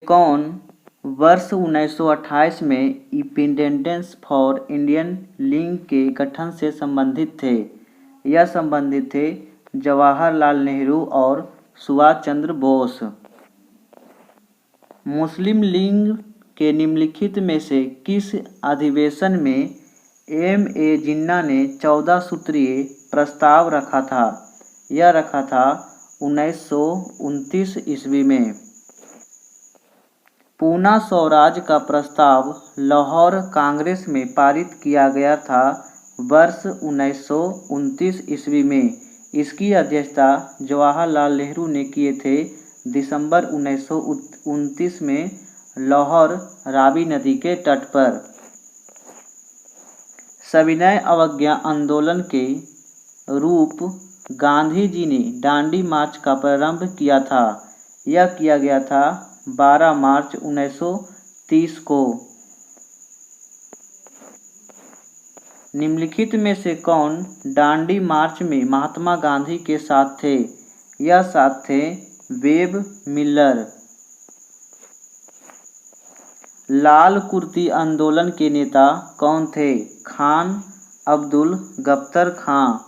कौन वर्ष 1928 में इंडिपेंडेंस फॉर इंडियन लीग के गठन से संबंधित थे? यह संबंधित थे जवाहरलाल नेहरू और सुभाष चंद्र बोस। मुस्लिम लीग के निम्नलिखित में से किस अधिवेशन में M.A. जिन्ना ने 14 सूत्रीय प्रस्ताव रखा था? यह रखा था 1929 ईस्वी में। पूना स्वराज का प्रस्ताव लाहौर कांग्रेस में पारित किया गया था वर्ष 1929 ईस्वी में। इसकी अध्यक्षता जवाहरलाल नेहरू ने किए थे दिसंबर 1929 में लाहौर रावी नदी के तट पर। सविनय अवज्ञा आंदोलन के रूप गांधी जी ने दांडी मार्च का प्रारंभ किया था। यह किया गया था 12 मार्च 1930 को। निम्नलिखित में से कौन दांडी मार्च में महात्मा गांधी के साथ थे? यह साथ थे वेब मिलर। लाल कुर्ती आंदोलन के नेता कौन थे? खान अब्दुल गफ्फार खां।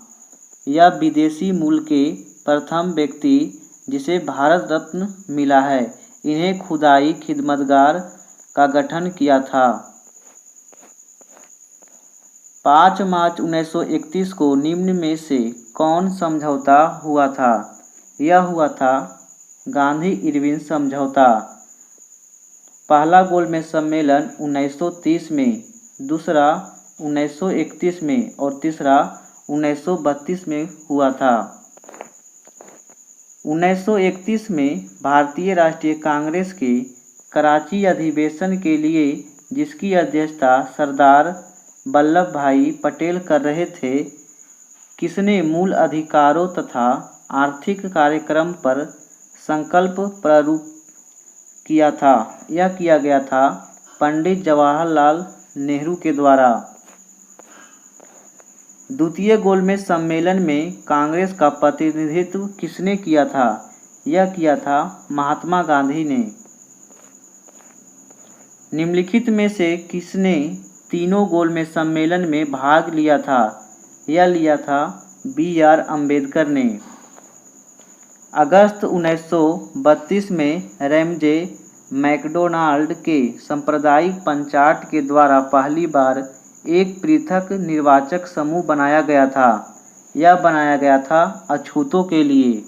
यह विदेशी मूल के प्रथम व्यक्ति जिसे भारत रत्न मिला है। इन्हें खुदाई खिदमतगार का गठन किया था। 5 मार्च 1931 को निम्न में से कौन समझौता हुआ था? यह हुआ था गांधी इरविन समझौता। पहला गोलमेज सम्मेलन 1930 में, दूसरा 1931 में और तीसरा 1932 में हुआ था। 1931 में भारतीय राष्ट्रीय कांग्रेस के कराची अधिवेशन के लिए, जिसकी अध्यक्षता सरदार वल्लभ भाई पटेल कर रहे थे, किसने मूल अधिकारों तथा आर्थिक कार्यक्रम पर संकल्प प्रारूप किया था? यह किया गया था पंडित जवाहरलाल नेहरू के द्वारा। द्वितीय गोलमेज सम्मेलन में कांग्रेस का प्रतिनिधित्व किसने किया था? यह किया था महात्मा गांधी ने। निम्नलिखित में से किसने तीनों गोलमेज सम्मेलन में भाग लिया था? यह लिया था B.R. अम्बेडकर ने। अगस्त 1932 में रैमजे मैकडोनाल्ड के सांप्रदायिक पंचायत के द्वारा पहली बार एक पृथक निर्वाचक समूह बनाया गया था। यह बनाया गया था अछूतों के लिए।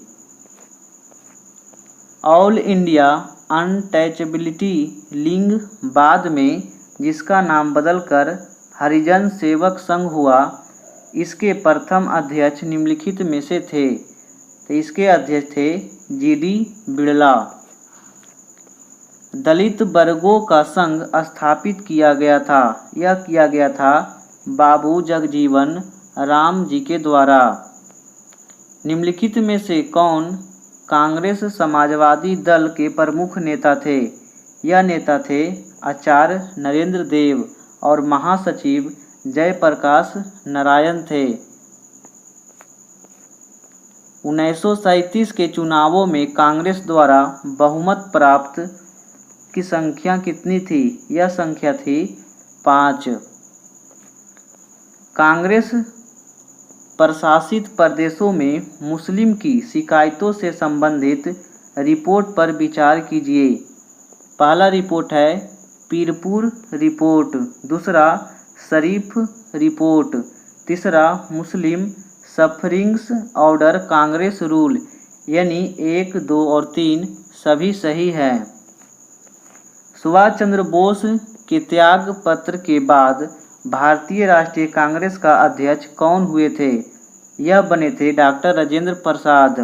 ऑल इंडिया अनटचेबिलिटी लीग बाद में, जिसका नाम बदलकर हरिजन सेवक संघ हुआ, इसके प्रथम अध्यक्ष निम्नलिखित में से थे। तो इसके अध्यक्ष थे G.D. बिड़ला। दलित वर्गों का संघ स्थापित किया गया था। यह किया गया था बाबू जगजीवन राम जी के द्वारा। निम्नलिखित में से कौन कांग्रेस समाजवादी दल के प्रमुख नेता थे? यह नेता थे आचार्य नरेंद्र देव और महासचिव जयप्रकाश नारायण थे। 1937 के चुनावों में कांग्रेस द्वारा बहुमत प्राप्त की संख्या कितनी थी? यह संख्या थी 5। कांग्रेस प्रशासित प्रदेशों में मुस्लिम की शिकायतों से संबंधित रिपोर्ट पर विचार कीजिए। पहला रिपोर्ट है पीरपुर रिपोर्ट, दूसरा शरीफ रिपोर्ट, तीसरा मुस्लिम सफरिंग्स ऑर्डर कांग्रेस रूल, यानी 1, 2 और 3 सभी सही हैं। सुभाष चंद्र बोस के त्याग पत्र के बाद भारतीय राष्ट्रीय कांग्रेस का अध्यक्ष कौन हुए थे? यह बने थे डॉक्टर राजेंद्र प्रसाद।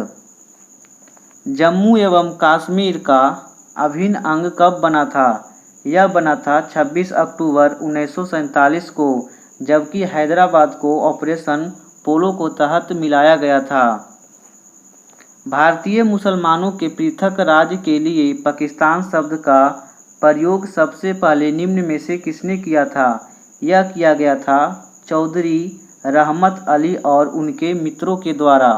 जम्मू एवं कश्मीर का अभिन्न अंग कब बना था? यह बना था 26 अक्टूबर 1947 को, जबकि हैदराबाद को ऑपरेशन पोलो को तहत मिलाया गया था। भारतीय मुसलमानों के पृथक राज्य के लिए पाकिस्तान शब्द का प्रयोग सबसे पहले निम्न में से किसने किया था? यह किया गया था चौधरी रहमत अली और उनके मित्रों के द्वारा।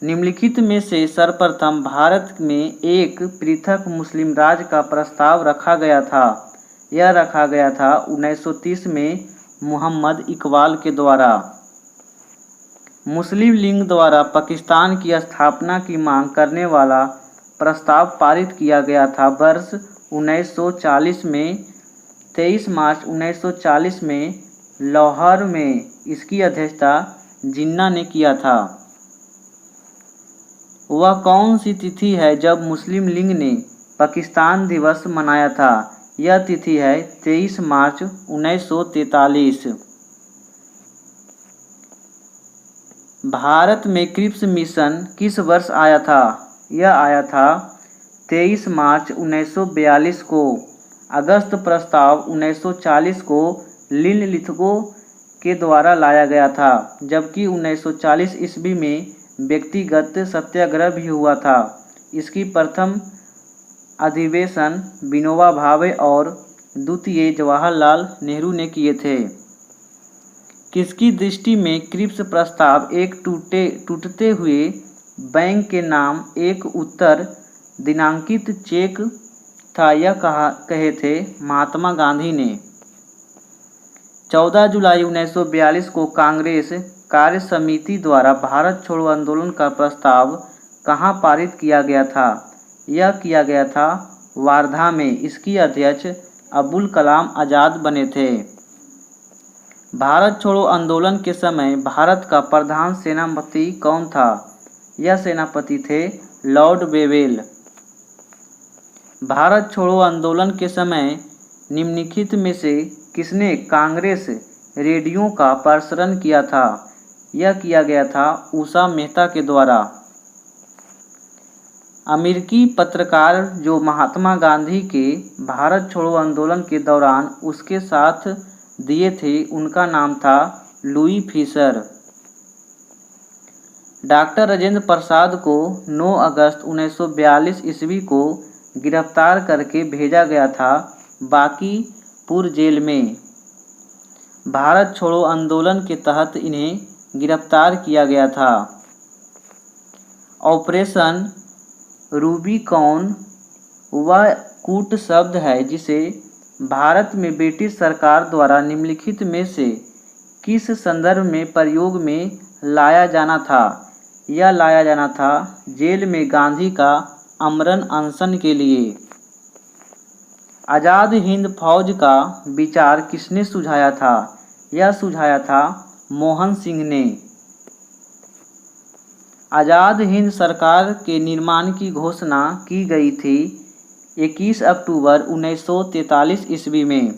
निम्नलिखित में से सर्वप्रथम भारत में एक पृथक मुस्लिम राज्य का प्रस्ताव रखा गया था। यह रखा गया था 1930 में मोहम्मद इकबाल के द्वारा। मुस्लिम लीग द्वारा पाकिस्तान की स्थापना की मांग करने वाला प्रस्ताव पारित किया गया था वर्ष 1940 में। 23 मार्च 1940 में लाहौर में इसकी अध्यक्षता जिन्ना ने किया था। वह कौन सी तिथि है जब मुस्लिम लीग ने पाकिस्तान दिवस मनाया था? यह तिथि है 23 मार्च 1943। भारत में क्रिप्स मिशन किस वर्ष आया था? यह आया था 23 मार्च 1942 को। अगस्त प्रस्ताव 1940 को लिनलिथगो के द्वारा लाया गया था, जबकि 1940 ईस्वी में व्यक्तिगत सत्याग्रह भी हुआ था। इसकी प्रथम अधिवेशन विनोबा भावे और द्वितीय जवाहरलाल नेहरू ने किए थे। किसकी दृष्टि में क्रिप्स प्रस्ताव एक टूटते हुए बैंक के नाम एक उत्तर दिनांकित चेक था? यह कहे थे महात्मा गांधी ने। 14 जुलाई 1942 को कांग्रेस कार्य समिति द्वारा भारत छोड़ो आंदोलन का प्रस्ताव कहाँ पारित किया गया था? यह किया गया था वार्धा में। इसकी अध्यक्ष अबुल कलाम आज़ाद बने थे। भारत छोड़ो आंदोलन के समय भारत का प्रधान सेनापति कौन था? यह सेनापति थे लॉर्ड वेवेल। भारत छोड़ो आंदोलन के समय निम्नलिखित में से किसने कांग्रेस रेडियो का प्रसारण किया था? यह किया गया था उषा मेहता के द्वारा। अमेरिकी पत्रकार जो महात्मा गांधी के भारत छोड़ो आंदोलन के दौरान उसके साथ दिए थे, उनका नाम था Louis Fischer. Doctor Rajendra Prasad को 9 अगस्त 1942 ईस्वी को गिरफ्तार करके भेजा गया था बांकीपुर जेल में। भारत छोड़ो आंदोलन के तहत इन्हें गिरफ्तार किया गया था। ऑपरेशन रूबिकॉन वह कूट शब्द है जिसे भारत में ब्रिटिश सरकार द्वारा निम्नलिखित में से किस संदर्भ में प्रयोग में लाया जाना था? यह लाया जाना था जेल में गांधी का आमरण अनशन के लिए। आज़ाद हिंद फौज का विचार किसने सुझाया था? यह सुझाया था मोहन सिंह ने। आज़ाद हिंद सरकार के निर्माण की घोषणा की गई थी 21 अक्टूबर 1943 ईस्वी में।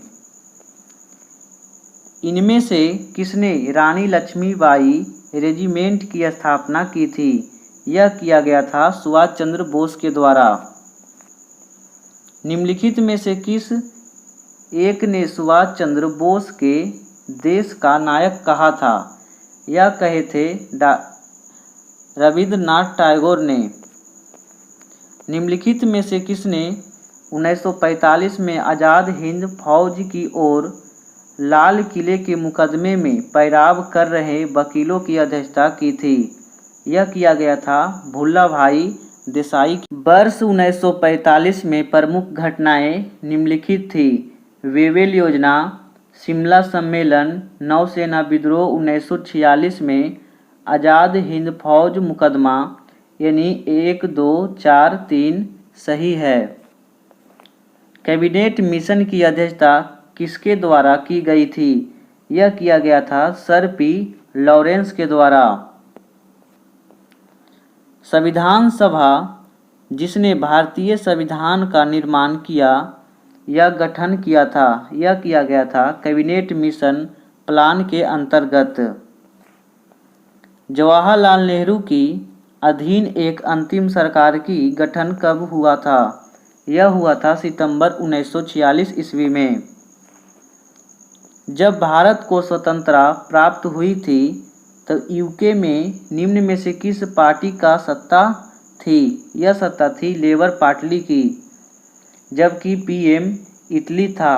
इनमें से किसने रानी लक्ष्मीबाई रेजिमेंट की स्थापना की थी? यह किया गया था सुभाष चंद्र बोस के द्वारा। निम्नलिखित में से किस एक ने सुभाष चंद्र बोस के देश का नायक कहा था? यह कहे थे रविंद्रनाथ टैगोर ने। निम्नलिखित में से किसने 1945 में आज़ाद हिंद फौज की ओर लाल किले के मुकदमे में पैराव कर रहे वकीलों की अध्यक्षता की थी? यह किया गया था भुल्ला भाई देसाई। वर्ष 1945 में प्रमुख घटनाएं निम्नलिखित थी: वेवेल योजना, शिमला सम्मेलन, नौसेना विद्रोह 1946 में, आज़ाद हिंद फौज मुकदमा, यानी 1, 2, 4, 3 सही है। कैबिनेट मिशन की अध्यक्षता किसके द्वारा की गई थी? यह किया गया था सर पी लॉरेंस के द्वारा। संविधान सभा जिसने भारतीय संविधान का निर्माण किया या गठन किया था, यह किया गया था कैबिनेट मिशन प्लान के अंतर्गत। जवाहरलाल नेहरू की अधीन एक अंतिम सरकार की गठन कब हुआ था? यह हुआ था सितंबर 1946 ईस्वी में। जब भारत को स्वतंत्रता प्राप्त हुई थी तो यूके में निम्न में से किस पार्टी का सत्ता थी? यह सत्ता थी लेबर पार्टी की, जबकि पीएम इटली था।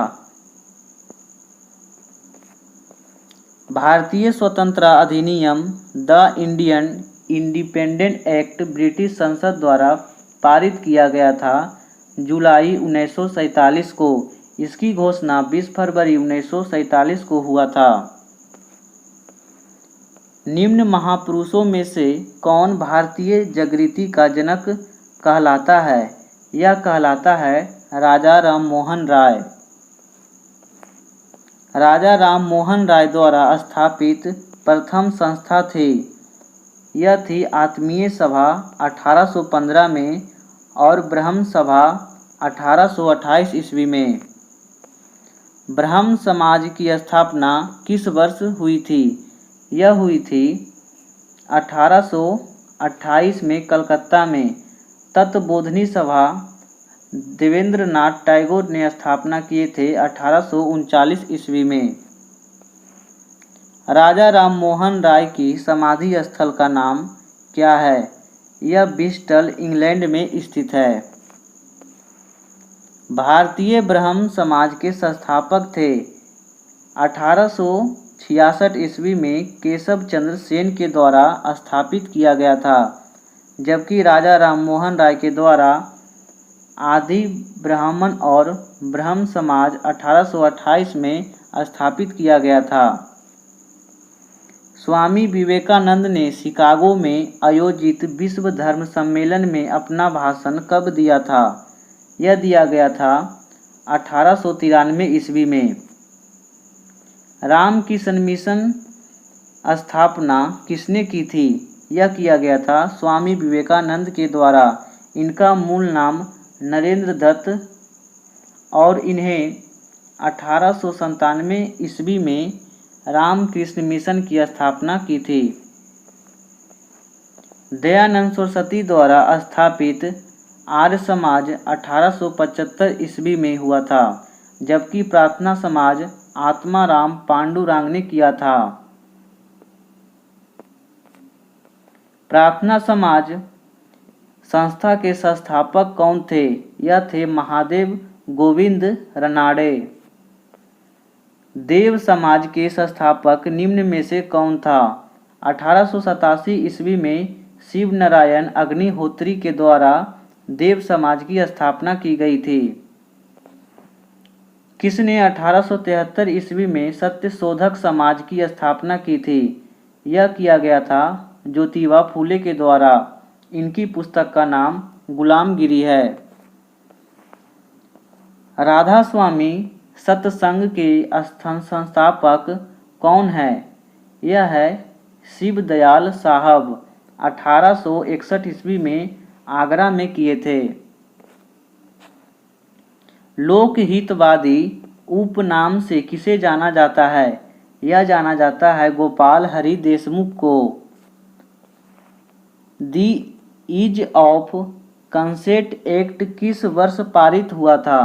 भारतीय स्वतंत्रता अधिनियम the Indian independent act British संसद द्वारा पारित किया गया था जुलाई 1947 को। इसकी घोषणा 20 फरवरी 1947 को हुआ था। निम्न महापुरुषों में से कौन भारतीय जागृति का जनक कहलाता है? यह कहलाता है राजा राम मोहन राय। राजा राम मोहन राय द्वारा स्थापित प्रथम संस्था थी। यह थी आत्मीय सभा 1815 में और ब्रह्म सभा 1828 ईस्वी में। ब्रह्म समाज की स्थापना किस वर्ष हुई थी? यह हुई थी 1828 में कलकत्ता में। तत्वबोधिनी सभा देवेंद्रनाथ टैगोर ने स्थापना किए थे 1839 ईस्वी में। राजा राम मोहन राय की समाधि स्थल का नाम क्या है? यह ब्रिस्टल इंग्लैंड में स्थित है। भारतीय ब्रह्म समाज के संस्थापक थे। 1866 ईस्वी में केशव चंद्र सेन के द्वारा स्थापित किया गया था, जबकि राजा राम मोहन राय के द्वारा आदि ब्राह्मण और ब्रह्म समाज 1828 में स्थापित किया गया था। स्वामी विवेकानंद ने शिकागो में आयोजित विश्व धर्म सम्मेलन में अपना भाषण कब दिया था? यह दिया गया था 1893 ईस्वी में। रामकृष्ण मिशन स्थापना किसने की थी? यह किया गया था स्वामी विवेकानंद के द्वारा। इनका मूल नाम नरेंद्र दत्त और इन्हें 1897 ईस्वी में रामकृष्ण मिशन की स्थापना की थी। दयानंद सरस्वती द्वारा स्थापित आर्य समाज 1875 ईस्वी में हुआ था, जबकि प्रार्थना समाज आत्माराम पांडुरंग ने किया था। प्रार्थना समाज संस्था के संस्थापक कौन थे? यह थे महादेव गोविंद रानडे। देव समाज के संस्थापक निम्न में से कौन था? 1887 ईस्वी में शिव नारायण अग्निहोत्री के द्वारा देव समाज की स्थापना की गई थी। किसने 1873 ईस्वी में सत्यशोधक समाज की स्थापना की थी? यह किया गया था ज्योतिबा फूले के द्वारा। इनकी पुस्तक का नाम गुलामगिरी है। राधा स्वामी सत्संग के संस्थापक कौन है? यह है शिव दयाल साहब। 1861 ईस्वी में आगरा में किए थे। लोकहितवादी उपनाम से किसे जाना जाता है? यह जाना जाता है गोपाल हरि देशमुख को। दी ईज ऑफ कंसेंट एक्ट किस वर्ष पारित हुआ था?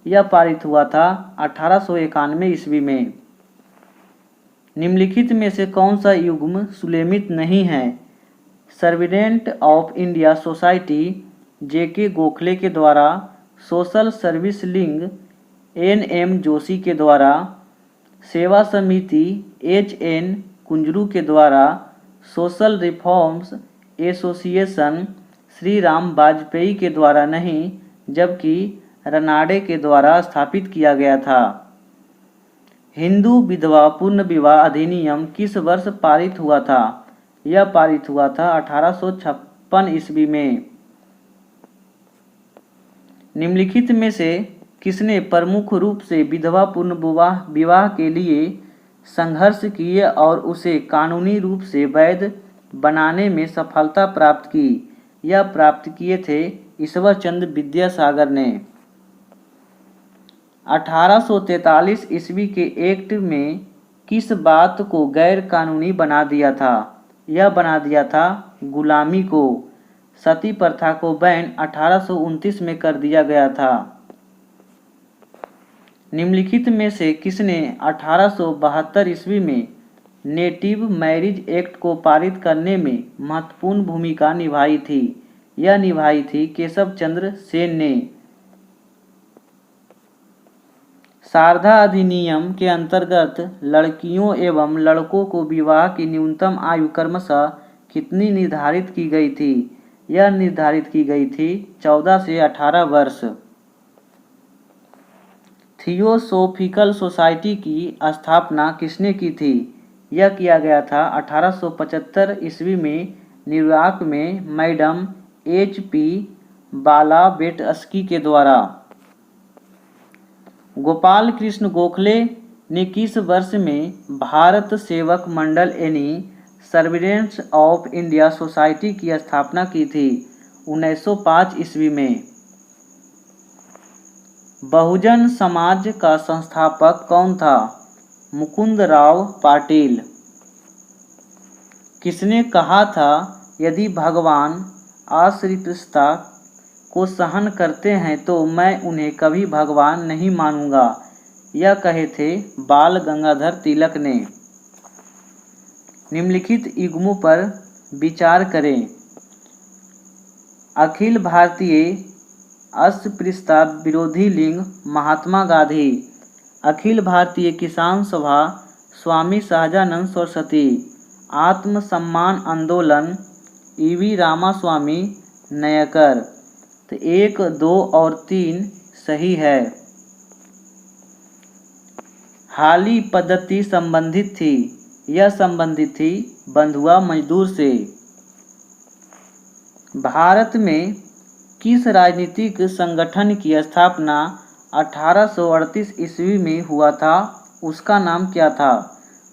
यह पारित हुआ था 1891 ईस्वी में। निम्नलिखित में से कौन सा युग्म सुलेमित नहीं है? सर्वेंट ऑफ इंडिया सोसाइटी जेके गोखले के द्वारा, सोशल सर्विस लिंग एनएम जोशी के द्वारा, सेवा समिति एचएन कुंजरू के द्वारा, social reforms association Shri Ram Vajpayee के द्वारा नहीं, जबकि रानडे के द्वारा स्थापित किया गया था। हिंदू विधवा पुनर्विवाह अधिनियम किस वर्ष पारित हुआ था? यह पारित हुआ था 1856 ईस्वी में। निम्नलिखित में से किसने प्रमुख रूप से विधवा पुनर्विवाह के लिए संघर्ष किए और उसे कानूनी रूप से वैध बनाने में सफलता प्राप्त की? यह प्राप्त किए थे ईश्वर चंद्र विद्यासागर ने। 1843 ईस्वी के एक्ट में किस बात को गैर कानूनी बना दिया था? यह बना दिया था गुलामी को। सती प्रथा को बैन 1829 में कर दिया गया था। निम्नलिखित में से किसने 1872 ईस्वी में नेटिव मैरिज एक्ट को पारित करने में महत्वपूर्ण भूमिका निभाई थी। यह निभाई थी केशव चंद्र सेन ने। शारदा अधिनियम के अंतर्गत लड़कियों एवं लड़कों को विवाह की न्यूनतम आयु क्रमशः कितनी निर्धारित की गई थी? यह निर्धारित की गई थी 14 से 18 वर्ष। थियोसोफिकल सोसाइटी की स्थापना किसने की थी? यह किया गया था 1875 ईस्वी में न्यूयॉर्क में मैडम H.P. बालावेट्स्की के द्वारा। गोपाल कृष्ण गोखले ने किस वर्ष में भारत सेवक मंडल यानी सर्वेंट्स ऑफ इंडिया सोसाइटी की स्थापना की थी? 1905 ईस्वी में। बहुजन समाज का संस्थापक कौन था? मुकुंदराव पाटिल। किसने कहा था यदि भगवान अस्पृश्यता को सहन करते हैं तो मैं उन्हें कभी भगवान नहीं मानूंगा? यह कहे थे बाल गंगाधर तिलक ने। निम्नलिखित युग्मों पर विचार करें। अखिल भारतीय अस्पृश्यता विरोधी लीग महात्मा गांधी। अखिल भारतीय किसान सभा स्वामी सहजानंद सरस्वती। आत्म सम्मान आंदोलन E.V. रामास्वामी नयकर। तो 1, 2 और 3 सही है। हाली पद्धति संबंधित थी। यह संबंधित थी बंधुआ मजदूर से। भारत में किस राजनीतिक संगठन की स्थापना 1838 ईस्वी में हुआ था? उसका नाम क्या था?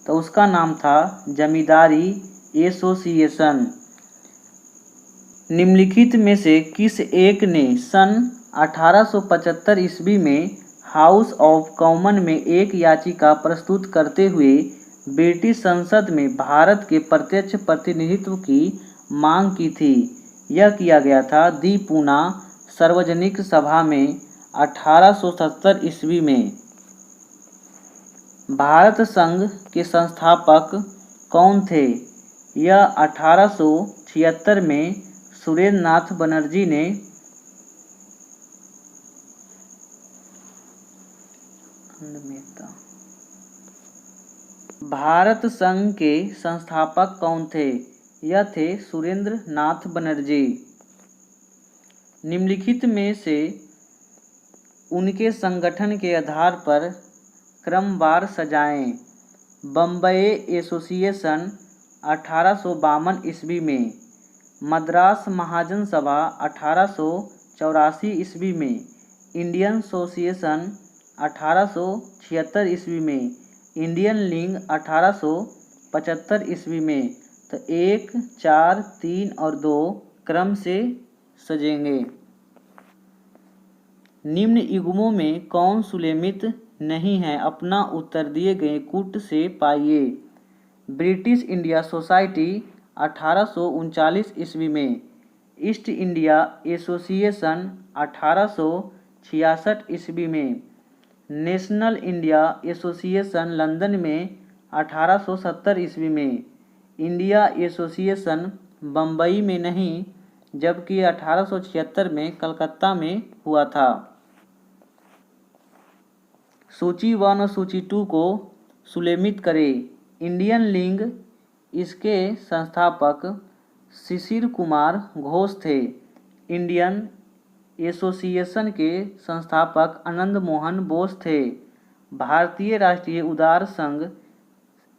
तो उसका नाम था जमींदारी एसोसिएशन। निम्नलिखित में से किस एक ने सन 1875 ईस्वी में हाउस ऑफ कॉमन में एक याचिका प्रस्तुत करते हुए ब्रिटिश संसद में भारत के प्रत्यक्ष प्रतिनिधित्व की मांग की थी? यह किया गया था दी पूना सार्वजनिक सभा में 1870 ईस्वी में। भारत संघ के संस्थापक कौन थे? यह 1876 में सुरेंद्र नाथ बनर्जी ने। भारत संघ के संस्थापक कौन थे? यह थे सुरेंद्र नाथ बनर्जी। निम्नलिखित में से उनके संगठन के आधार पर क्रमवार सजाएं। बम्बई एसोसिएशन 1852 ईस्वी में। मद्रास महाजन सभा 1884 ईस्वी में। इंडियन एसोसिएशन 1876 ईस्वी में। इंडियन लीग 1875 ईस्वी में। तो 1, 4, 3 और 2 क्रम से सजेंगे। निम्न युग्मों में कौन सुलेमित नहीं है? अपना उत्तर दिए गए कूट से पाइए। ब्रिटिश इंडिया सोसाइटी 1839 ईस्वी में। ईस्ट इंडिया एसोसिएशन 1866 ईस्वी में। नेशनल इंडिया एसोसिएशन लंदन में 1870 ईस्वी में। इंडिया एसोसिएशन बम्बई में नहीं जबकि 1876 में कलकत्ता में हुआ था। सूची 1 और सूची 2 को सुलेमित करें। इंडियन लीग, इसके संस्थापक शिशिर कुमार घोष थे। इंडियन एसोसिएशन के संस्थापक आनंद मोहन बोस थे। भारतीय राष्ट्रीय उदार संघ,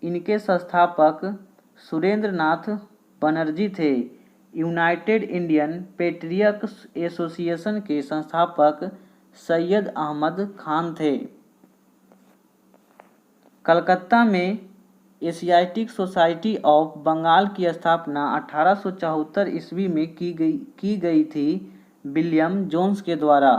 इनके संस्थापक सुरेंद्र नाथ बनर्जी थे। यूनाइटेड इंडियन पेट्रियट एसोसिएशन के संस्थापक सैयद अहमद खान थे। कलकत्ता में एशियाटिक सोसाइटी ऑफ बंगाल की स्थापना 1874 ईस्वी में की गई थी विलियम जोन्स के द्वारा।